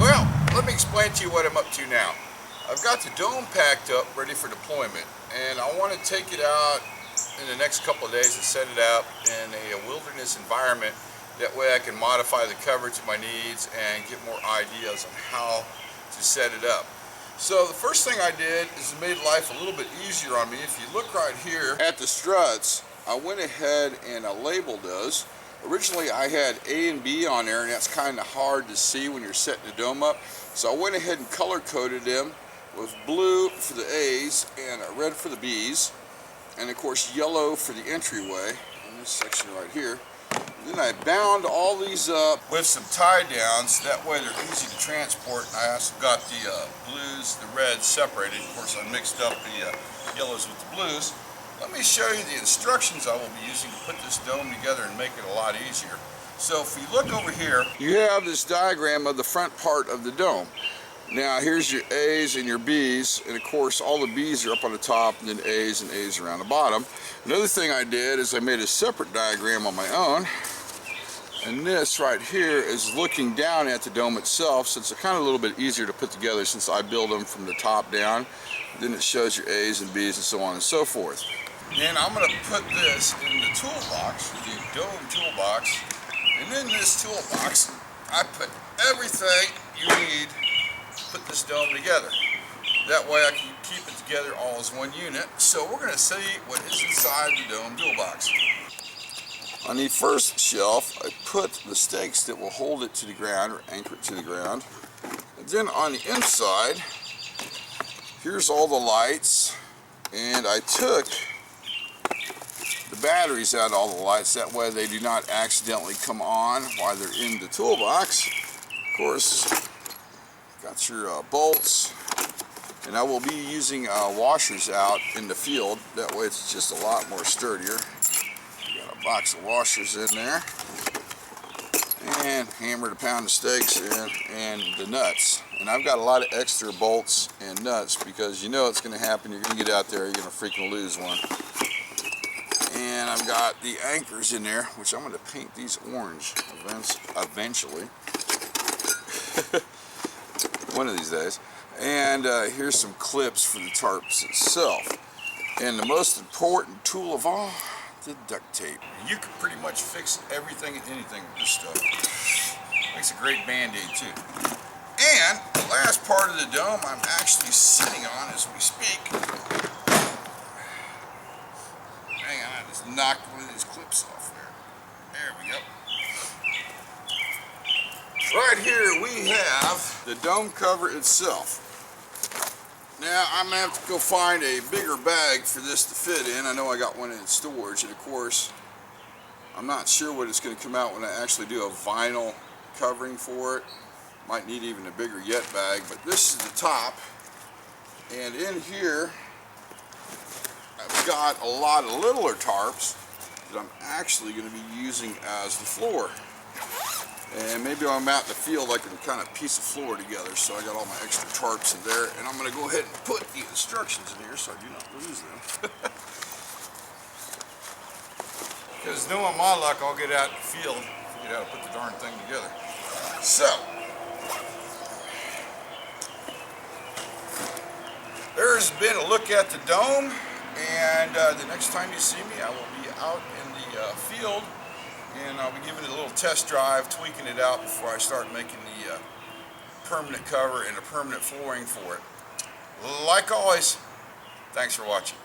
Well, let me explain to you what I'm up to now. I've got the dome packed up, ready for deployment, and I want to take it out in the next couple of days and set it up in a wilderness environment. That way I can modify the cover to my needs and get more ideas on how to set it up. So the first thing I did is it made life a little bit easier on me. If you look right here at the struts, I went ahead and I labeled those. Originally I had A and B on there, and that's kind of hard to see when you're setting the dome up. So I went ahead and color coded them with blue for the A's and red for the B's, and of course yellow for the entryway in this section right here. And then I bound all these up with some tie downs, that way they're easy to transport. And I also got the blues, the reds separated. Of course I mixed up the yellows with the blues. Let me show you the instructions I will be using to put this dome together and make it a lot easier. So if we look over here, you have this diagram of the front part of the dome. Now here's your A's and your B's, and of course all the B's are up on the top, and then A's and A's around the bottom. Another thing I did is I made a separate diagram on my own, and this right here is looking down at the dome itself, so it's kind of a little bit easier to put together since I build them from the top down. Then it shows your A's and B's and so on and so forth. Then I'm going to put this in the toolbox, the dome toolbox, and in this toolbox I put everything you need to put this dome together. That way I can keep it together all as one unit. So we're going to see what is inside the dome toolbox. On the first shelf I put the stakes that will hold it to the ground or anchor it to the ground. And then on the inside, here's all the lights, and I took the batteries out of all the lights, that way they do not accidentally come on while they're in the toolbox. Of course, got your bolts, and I will be using washers out in the field, that way it's just a lot more sturdier. Got a box of washers in there, and hammer to pound the stakes in, and the nuts. And I've got a lot of extra bolts and nuts because you know it's going to happen. You're going to get out there, you're going to freaking lose one. And I've got the anchors in there, which I'm going to paint these orange eventually. One of these days. And here's some clips for the tarps itself. And the most important tool of all, the duct tape. You can pretty much fix everything and anything with this stuff. Makes a great band-aid too. And the last part of the dome I'm actually sitting on as we speak. Hang on, I just knocked one of these clips off there. There we go. Right here we have the dome cover itself. Now I'm going to have to go find a bigger bag for this to fit in. I know I got one in storage, and of course I'm not sure what it's going to come out when I actually do a vinyl covering for it. Might need even a bigger yet bag, but this is the top, and in here I've got a lot of littler tarps that I'm actually going to be using as the floor. And maybe when I'm out in the field I can kind of piece a floor together, so I got all my extra tarps in there, and I'm going to go ahead and put the instructions in here so I do not lose them. Because knowing my luck, I'll get out in the field, figure out how to put the darn thing together. So, there's been a look at the dome, and the next time you see me, I will be out in the field, and I'll be giving it a little test drive, tweaking it out before I start making the permanent cover and the permanent flooring for it. Like always, thanks for watching.